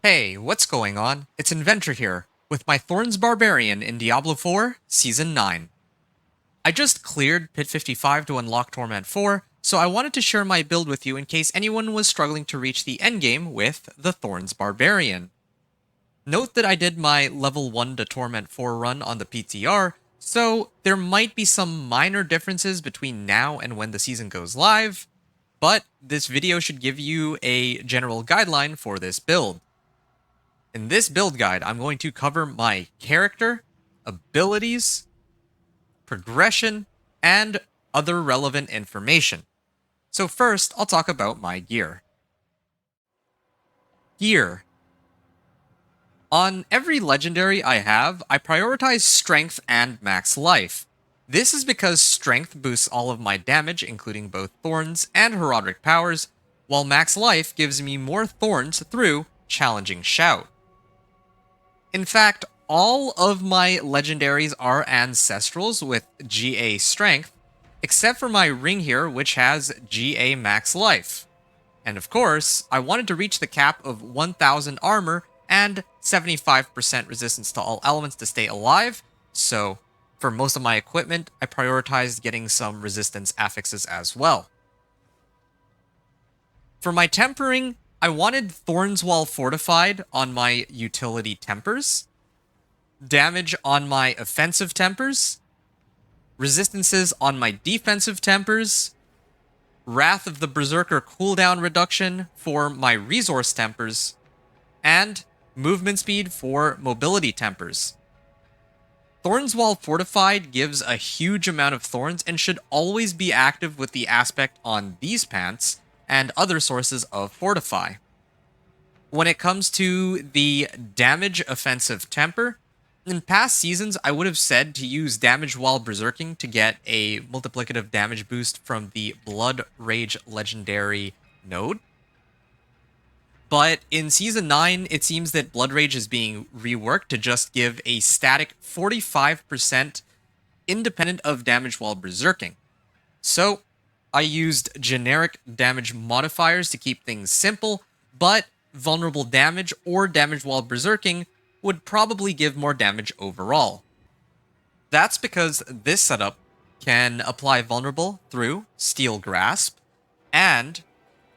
Hey, what's going on? It's Inventor here, with my Thorns Barbarian in Diablo 4, Season 9. I just cleared Pit 55 to unlock Torment 4, so I wanted to share my build with you in case anyone was struggling to reach the endgame with the Thorns Barbarian. Note that I did my level 1 to Torment 4 run on the PTR, so there might be some minor differences between now and when the season goes live, but this video should give you a general guideline for this build. In this build guide, I'm going to cover my character, abilities, progression, and other relevant information. So first, I'll talk about my gear. Gear. On every legendary I have, I prioritize strength and max life. This is because strength boosts all of my damage, including both thorns and heraldic powers, while max life gives me more thorns through challenging shout. In fact, all of my legendaries are ancestrals with GA strength, except for my ring here, which has GA max life. And of course, I wanted to reach the cap of 1000 armor and 75% resistance to all elements to stay alive, so for most of my equipment, I prioritized getting some resistance affixes as well. For my tempering, I wanted Thorns while fortified on my utility tempers, damage on my offensive tempers, resistances on my defensive tempers, Wrath of the Berserker cooldown reduction for my resource tempers, and movement speed for mobility tempers. Thorns while fortified gives a huge amount of thorns and should always be active with the aspect on these pants and other sources of fortify. When it comes to the damage offensive temper, in past seasons I would have said to use damage while berserking to get a multiplicative damage boost from the Blood Rage legendary node. But in Season 9, it seems that Blood Rage is being reworked to just give a static 45% independent of damage while berserking. So, I used generic damage modifiers to keep things simple, but vulnerable damage or damage while berserking would probably give more damage overall. That's because this setup can apply vulnerable through Steel Grasp and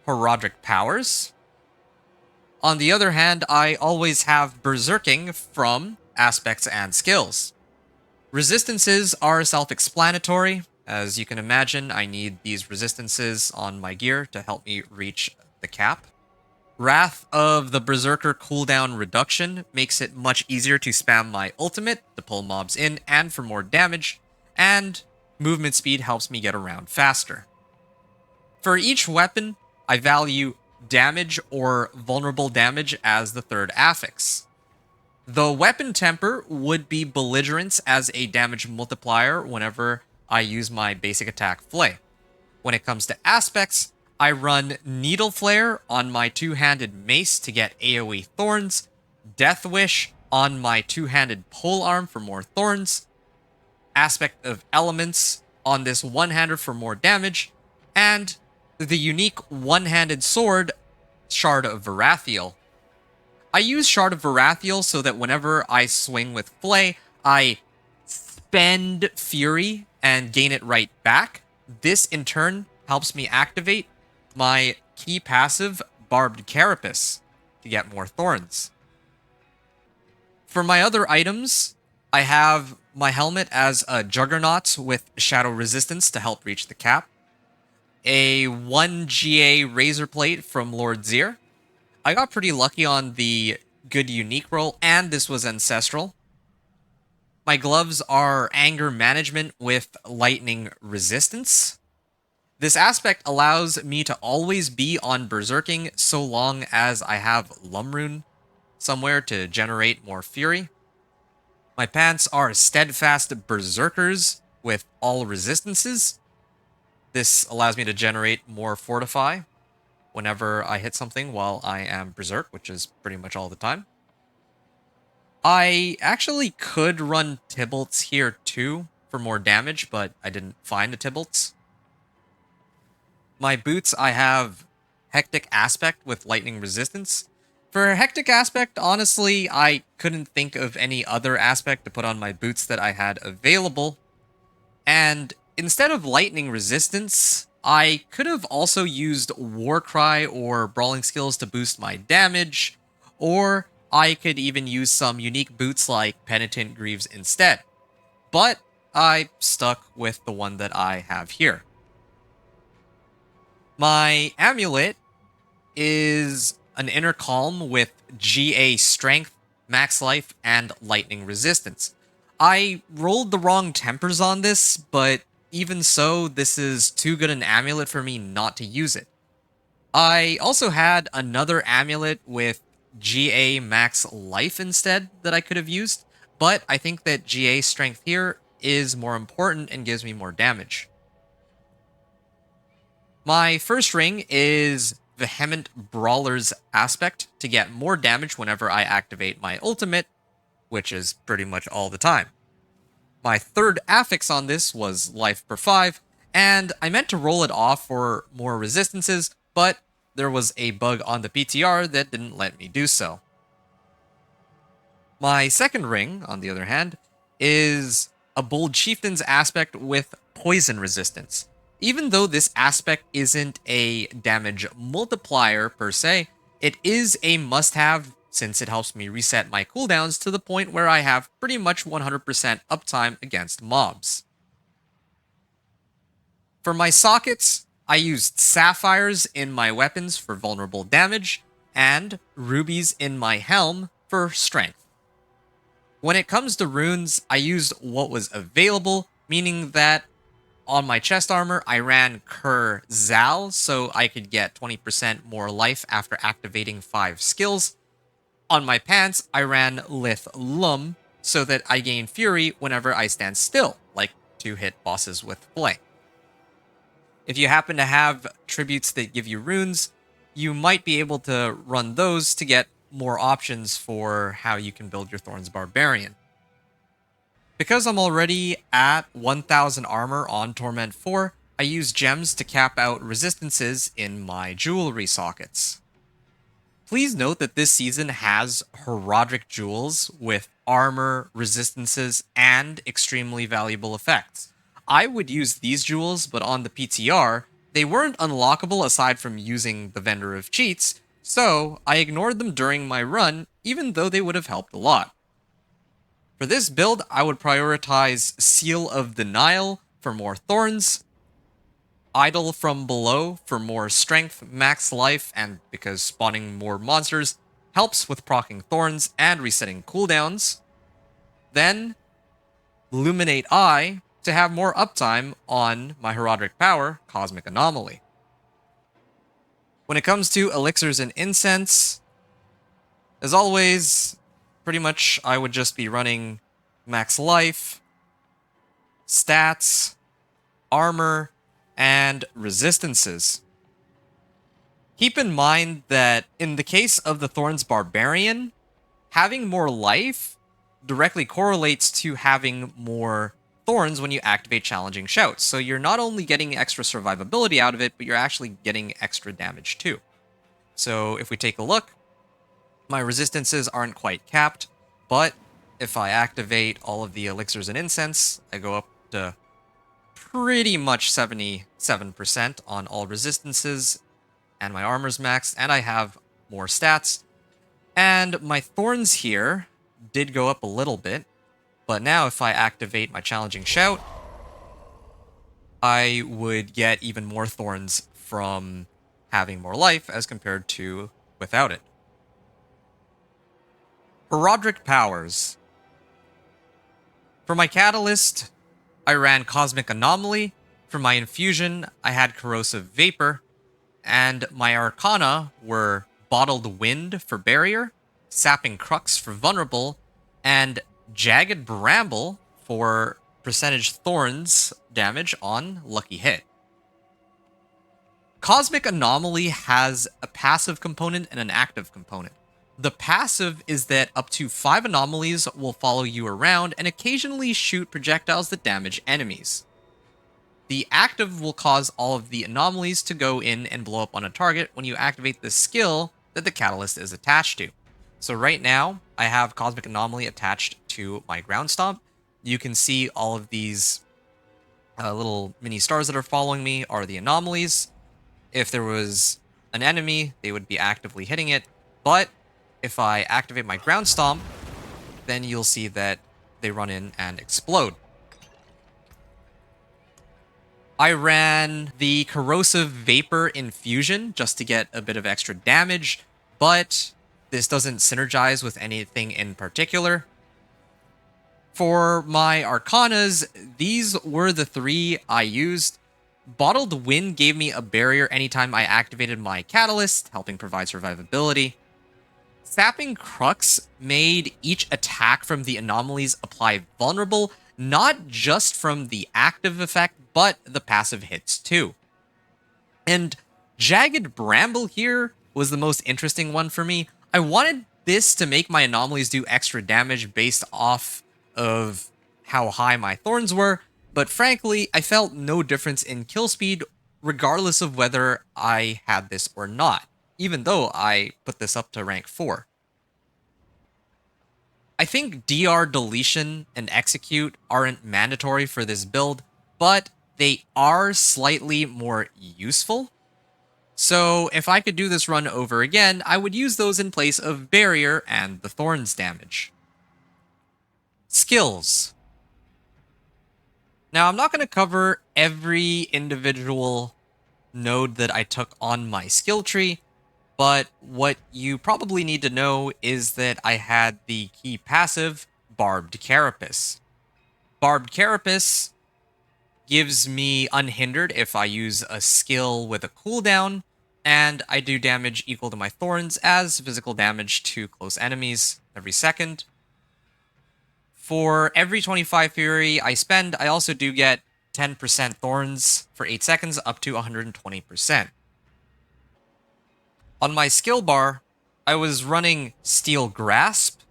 Heraldic Powers. On the other hand, I always have berserking from aspects and skills. Resistances are self-explanatory. As you can imagine, I need these resistances on my gear to help me reach the cap. Wrath of the Berserker cooldown reduction makes it much easier to spam my ultimate to pull mobs in and for more damage, and movement speed helps me get around faster. For each weapon, I value damage or vulnerable damage as the third affix. The weapon temper would be belligerence as a damage multiplier whenever I use my basic attack Flay. When it comes to aspects, I run Needle Flare on my two-handed mace to get AoE thorns, Death Wish on my two-handed polearm for more thorns, Aspect of Elements on this one-hander for more damage, and the unique one-handed sword, Shard of Varathiel. I use Shard of Varathiel so that whenever I swing with Flay, I spend Fury and gain it right back. This, in turn, helps me activate my key passive, Barbed Carapace, to get more thorns. For my other items, I have my helmet as a Juggernaut with Shadow Resistance to help reach the cap, a 1 GA Razor Plate from Lord Zir. I got pretty lucky on the good unique roll, and this was ancestral. My gloves are Anger Management with Lightning Resistance. This aspect allows me to always be on berserking so long as I have Lumrune somewhere to generate more fury. My pants are Steadfast Berserkers with all resistances. This allows me to generate more fortify whenever I hit something while I am berserk, which is pretty much all the time. I actually could run Tybalt's here too for more damage, but I didn't find a Tybalt's. My boots, I have Hectic Aspect with Lightning Resistance. For hectic aspect, honestly, I couldn't think of any other aspect to put on my boots that I had available. And instead of lightning resistance, I could have also used Warcry or Brawling Skills to boost my damage, or I could even use some unique boots like Penitent Greaves instead. But I stuck with the one that I have here. My amulet is an inner calm with GA strength, max life, and lightning resistance. I rolled the wrong tempers on this, but even so, this is too good an amulet for me not to use it. I also had another amulet with GA max life instead that I could have used, but I think that GA strength here is more important and gives me more damage. My first ring is Vehement Brawler's Aspect to get more damage whenever I activate my ultimate, which is pretty much all the time. My third affix on this was Life per 5, and I meant to roll it off for more resistances, but there was a bug on the PTR that didn't let me do so. My second ring, on the other hand, is a Bold Chieftain's Aspect with Poison Resistance. Even though this aspect isn't a damage multiplier per se, it is a must-have since it helps me reset my cooldowns to the point where I have pretty much 100% uptime against mobs. For my sockets, I used sapphires in my weapons for vulnerable damage, and rubies in my helm for strength. When it comes to runes, I used what was available, meaning that on my chest armor, I ran Cur Zal, so I could get 20% more life after activating 5 skills. On my pants, I ran Lith Lum, so that I gain Fury whenever I stand still, like to hit bosses with Flame. If you happen to have tributes that give you runes, you might be able to run those to get more options for how you can build your Thorns Barbarian. Because I'm already at 1000 armor on Torment 4, I use gems to cap out resistances in my jewelry sockets. Please note that this season has Herodic jewels with armor, resistances, and extremely valuable effects. I would use these jewels, but on the PTR, they weren't unlockable aside from using the Vendor of Cheats, so I ignored them during my run, even though they would have helped a lot. For this build, I would prioritize Seal of the Nile for more thorns, Idol from Below for more strength, max life, and because spawning more monsters helps with proccing thorns and resetting cooldowns. Then, Luminate Eye to have more uptime on my Herodic power, Cosmic Anomaly. When it comes to elixirs and incense, as always, pretty much I would just be running max life, stats, armor, and resistances. Keep in mind that in the case of the Thorns Barbarian, having more life directly correlates to having more thorns when you activate challenging shouts. So you're not only getting extra survivability out of it, but you're actually getting extra damage too. So if we take a look, my resistances aren't quite capped, but if I activate all of the elixirs and incense, I go up to pretty much 77% on all resistances, and my armor's maxed, and I have more stats. And my thorns here did go up a little bit, but now if I activate my challenging shout, I would get even more thorns from having more life as compared to without it. Herodic powers. For my catalyst, I ran Cosmic Anomaly. For my infusion, I had Corrosive Vapor. And my arcana were Bottled Wind for Barrier, Sapping Crux for Vulnerable, and Jagged Bramble for percentage thorns damage on Lucky Hit. Cosmic Anomaly has a passive component and an active component. The passive is that up to 5 anomalies will follow you around and occasionally shoot projectiles that damage enemies. The active will cause all of the anomalies to go in and blow up on a target when you activate this skill that the catalyst is attached to. So right now, I have Cosmic Anomaly attached to my Ground Stomp. You can see all of these little mini stars that are following me are the anomalies. If there was an enemy, they would be actively hitting it. But if I activate my Ground Stomp, then you'll see that they run in and explode. I ran the Corrosive Vapor Infusion just to get a bit of extra damage, but this doesn't synergize with anything in particular. For my Arcanas, these were the three I used. Bottled Wind gave me a barrier anytime I activated my Catalyst, helping provide survivability. Sapping Crux made each attack from the anomalies apply vulnerable, not just from the active effect, but the passive hits too. And Jagged Bramble here was the most interesting one for me. I wanted this to make my anomalies do extra damage based off of how high my thorns were, but frankly, I felt no difference in kill speed regardless of whether I had this or not, even though I put this up to rank 4. I think DR deletion and execute aren't mandatory for this build, but they are slightly more useful. So if I could do this run over again, I would use those in place of barrier and the thorns damage. Skills. Now, I'm not going to cover every individual node that I took on my skill tree, but what you probably need to know is that I had the key passive, Barbed Carapace. Barbed Carapace gives me unhindered if I use a skill with a cooldown, and I do damage equal to my thorns as physical damage to close enemies every second. For every 25 Fury I spend, I also do get 10% Thorns for 8 seconds, up to 120%. On my skill bar, I was running Steel Grasp,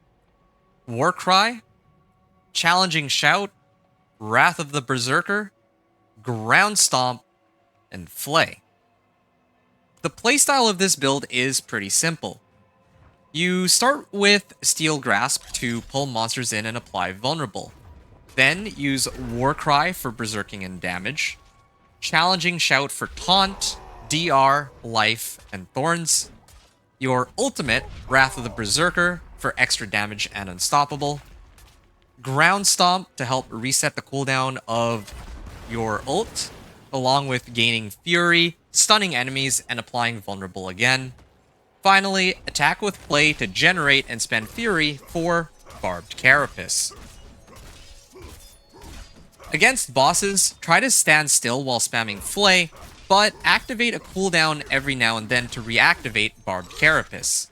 Warcry, Challenging Shout, Wrath of the Berserker, Ground Stomp, and Flay. The playstyle of this build is pretty simple. You start with Steel Grasp to pull monsters in and apply vulnerable. Then use Warcry for berserking and damage, Challenging Shout for taunt, DR, life, and thorns, your ultimate, Wrath of the Berserker, for extra damage and unstoppable, Ground Stomp to help reset the cooldown of your ult, along with gaining Fury, stunning enemies, and applying vulnerable again. Finally, attack with Flay to generate and spend Fury for Barbed Carapace. Against bosses, try to stand still while spamming Flay, but activate a cooldown every now and then to reactivate Barbed Carapace.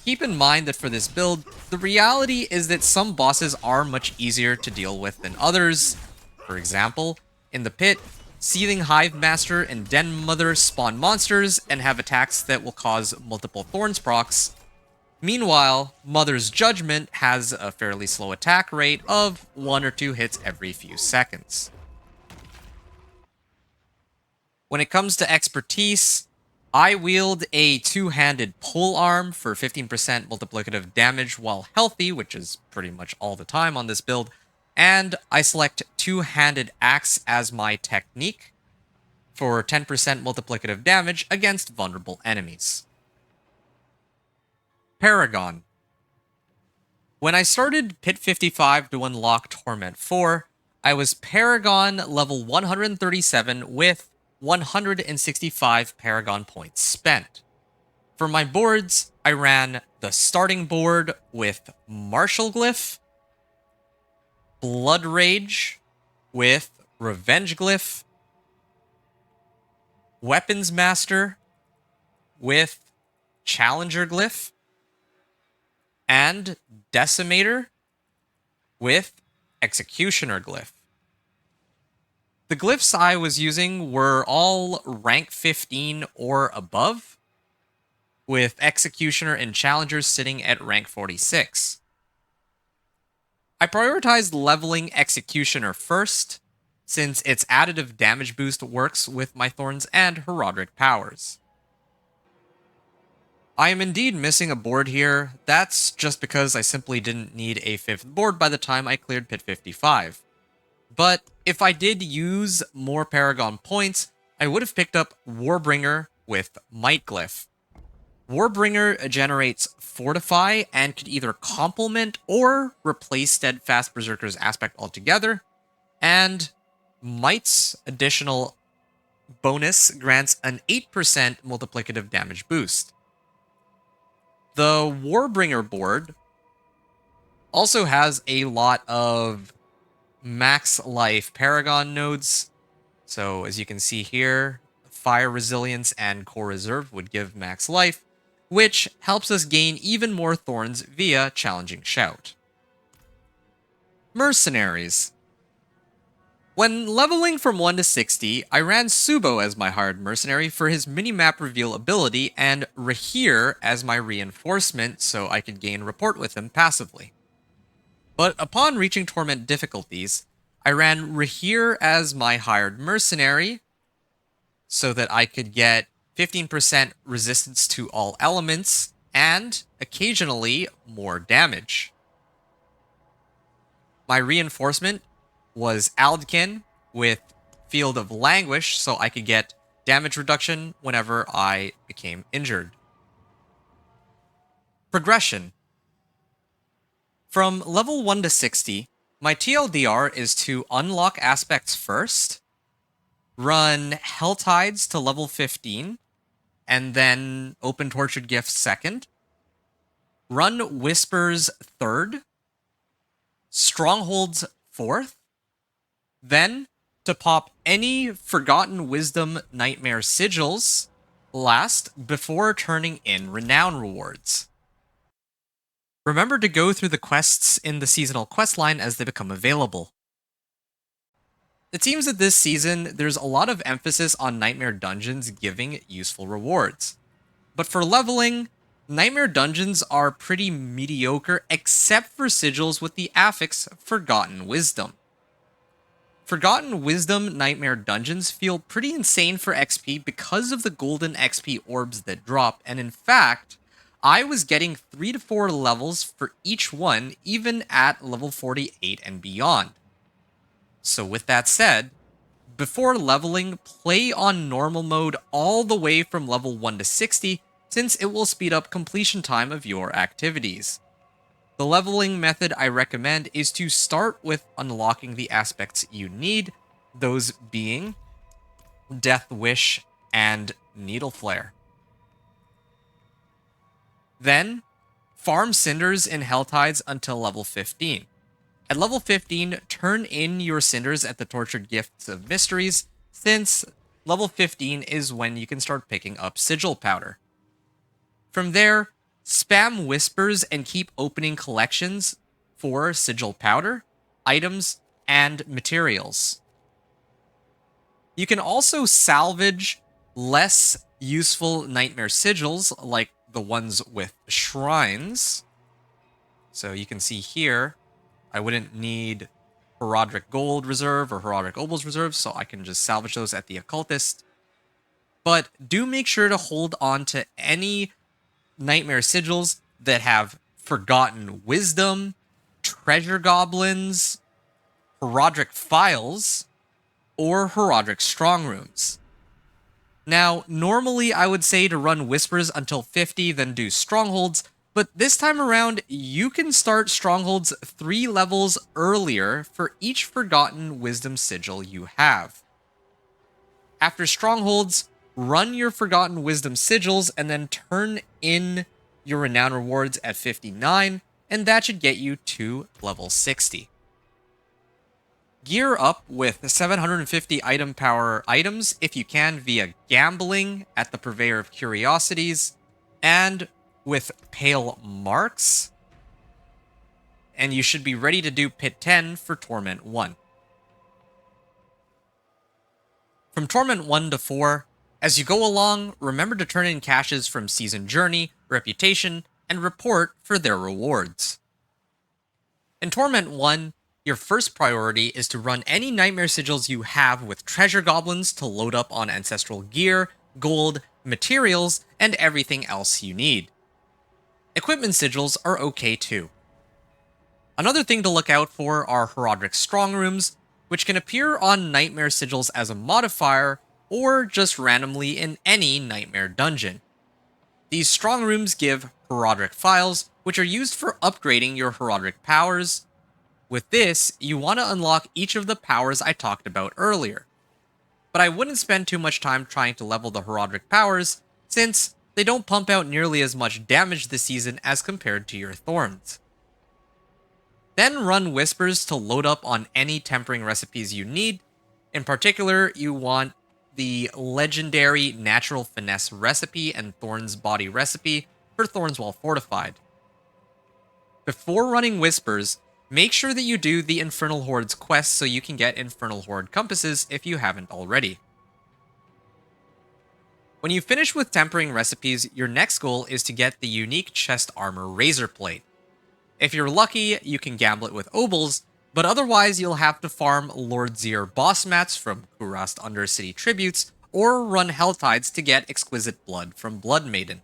Keep in mind that for this build, the reality is that some bosses are much easier to deal with than others. For example, in the pit, Seething Hive Master and Den Mother spawn monsters and have attacks that will cause multiple Thorns procs. Meanwhile, Mother's Judgment has a fairly slow attack rate of 1 or 2 hits every few seconds. When it comes to expertise, I wield a two-handed polearm for 15% multiplicative damage while healthy, which is pretty much all the time on this build, and I select two-handed axe as my technique for 10% multiplicative damage against vulnerable enemies. Paragon. When I started Pit 55 to unlock Torment 4, I was Paragon level 137 with 165 Paragon points spent. For my boards, I ran the starting board with Martial Glyph, Blood Rage with Revenge Glyph, Weapons Master with Challenger Glyph, and Decimator with Executioner Glyph. The glyphs I was using were all rank 15 or above, with Executioner and Challenger sitting at rank 46. I prioritized leveling Executioner first, since its additive damage boost works with my Thorns and Herodic powers. I am indeed missing a board here. That's just because I simply didn't need a 5th board by the time I cleared Pit 55. But if I did use more Paragon points, I would have picked up Warbringer with Might Glyph. Warbringer generates Fortify and could either complement or replace Steadfast Berserker's aspect altogether, and Might's additional bonus grants an 8% multiplicative damage boost. The Warbringer board also has a lot of max life Paragon nodes. So as you can see here, Fire Resilience and Core Reserve would give max life, which helps us gain even more Thorns via Challenging Shout. Mercenaries. When leveling from 1 to 60, I ran Subo as my hired mercenary for his minimap reveal ability and Rahir as my reinforcement so I could gain rapport with him passively. But upon reaching Torment difficulties, I ran Rahir as my hired mercenary so that I could get 15% resistance to all elements and occasionally more damage. My reinforcement was Aldkin with Field of Languish so I could get damage reduction whenever I became injured. Progression. From level 1 to 60, my TLDR is to unlock aspects first, run Helltides to level 15, and then open Tortured Gifts second, run Whispers third, Strongholds fourth, then to pop any Forgotten Wisdom Nightmare Sigils last before turning in Renown rewards. Remember to go through the quests in the seasonal questline as they become available. It seems that this season, there's a lot of emphasis on Nightmare Dungeons giving useful rewards. But for leveling, Nightmare Dungeons are pretty mediocre except for sigils with the affix Forgotten Wisdom. Forgotten Wisdom Nightmare Dungeons feel pretty insane for XP because of the golden XP orbs that drop, and in fact, I was getting 3 to 4 levels for each one, even at level 48 and beyond. So with that said, before leveling, play on normal mode all the way from level 1 to 60, since it will speed up completion time of your activities. The leveling method I recommend is to start with unlocking the aspects you need, those being Death Wish and Needle Flare. Then, farm Cinders in Helltides until level 15. At level 15, turn in your Cinders at the Tortured Gifts of Mysteries, since level 15 is when you can start picking up Sigil Powder. From there, spam Whispers and keep opening collections for Sigil Powder, items, and materials. You can also salvage less useful Nightmare Sigils, like the ones with shrines. So you can see here, I wouldn't need Herodric Gold Reserve or Herodric Obel's Reserve, so I can just salvage those at the Occultist. But do make sure to hold on to any Nightmare Sigils that have Forgotten Wisdom, Treasure Goblins, Herodric Files, or Herodric Strong Rooms. Now, normally I would say to run Whispers until 50, then do Strongholds, but this time around, you can start Strongholds 3 levels earlier for each Forgotten Wisdom Sigil you have. After Strongholds, run your Forgotten Wisdom Sigils and then turn in your Renown rewards at 59, and that should get you to level 60. Gear up with 750 item power items if you can via gambling at the Purveyor of Curiosities, and with Pale Marks, and you should be ready to do Pit 10 for Torment 1. From Torment 1 to 4, as you go along, remember to turn in caches from Season Journey, Reputation, and Report for their rewards. In Torment 1, your first priority is to run any Nightmare Sigils you have with Treasure Goblins to load up on Ancestral Gear, Gold, materials, and everything else you need. Equipment sigils are okay too. Another thing to look out for are Heraldric Strong Rooms, which can appear on Nightmare sigils as a modifier, or just randomly in any Nightmare dungeon. These strong rooms give Heraldric files, which are used for upgrading your Heraldric powers. With this, you want to unlock each of the powers I talked about earlier. But I wouldn't spend too much time trying to level the Heraldric powers, since they don't pump out nearly as much damage this season as compared to your Thorns. Then run Whispers to load up on any tempering recipes you need. In particular, you want the legendary Natural Finesse recipe and Thorns Body recipe for Thorns Well Fortified. Before running Whispers, make sure that you do the Infernal Horde's quest so you can get Infernal Horde compasses if you haven't already. When you finish with tempering recipes, your next goal is to get the unique chest armor Razor Plate. If you're lucky, you can gamble it with Obols, but otherwise you'll have to farm Lord Zir boss mats from Kurast Undercity Tributes, or run Helltides to get Exquisite Blood from Blood Maiden.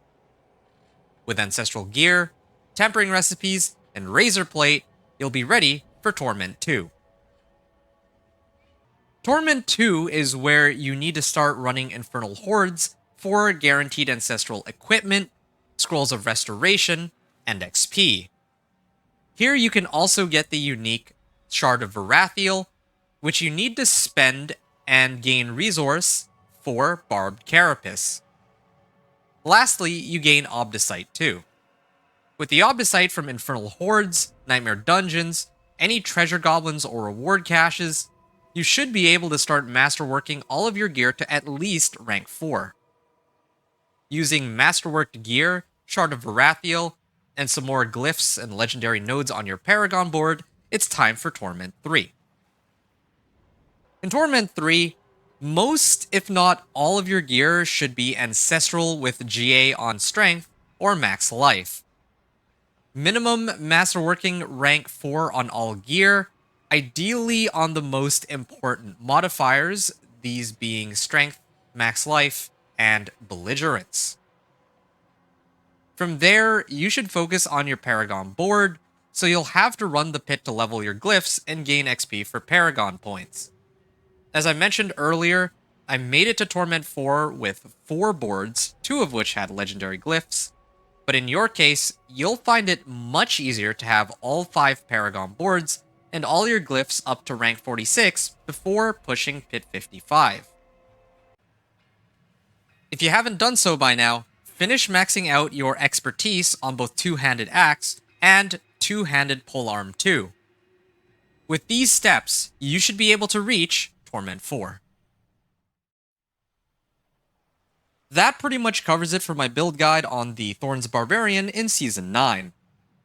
With Ancestral Gear, Tempering Recipes, and Razor Plate, you'll be ready for Torment 2. Torment 2 is where you need to start running Infernal Hordes for guaranteed Ancestral Equipment, Scrolls of Restoration, and XP. Here you can also get the unique Shard of Varathiel, which you need to spend and gain resource for Barbed Carapace. Lastly, you gain Obdicite too. With the Obdicite from Infernal Hordes, Nightmare Dungeons, any treasure goblins or reward caches, you should be able to start masterworking all of your gear to at least rank 4. Using masterworked gear, Shard of Varathiel, and some more glyphs and legendary nodes on your Paragon board, it's time for Torment 3. In Torment 3, most, if not all of your gear should be Ancestral with GA on Strength or Max Life. Minimum Masterworking rank 4 on all gear, ideally on the most important modifiers, these being Strength, Max Life, and Belligerence. From there, you should focus on your Paragon board, so you'll have to run the pit to level your glyphs and gain XP for Paragon points. As I mentioned earlier, I made it to Torment 4 with 4 boards, 2 of which had legendary glyphs, but in your case, you'll find it much easier to have all 5 Paragon boards and all your glyphs up to rank 46 before pushing Pit 55. If you haven't done so by now, finish maxing out your expertise on both Two-Handed Axe and Two-Handed Polearm 2. With these steps, you should be able to reach Torment 4. That pretty much covers it for my build guide on the Thorns Barbarian in Season 9.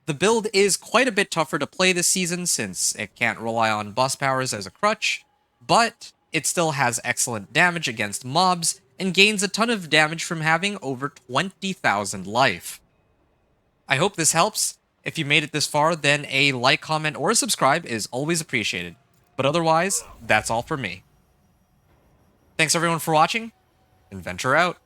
The build is quite a bit tougher to play this season since it can't rely on boss powers as a crutch, but it still has excellent damage against mobs and gains a ton of damage from having over 20,000 life. I hope this helps. If you made it this far, then a like, comment, or subscribe is always appreciated. But otherwise, that's all for me. Thanks everyone for watching, and venture out.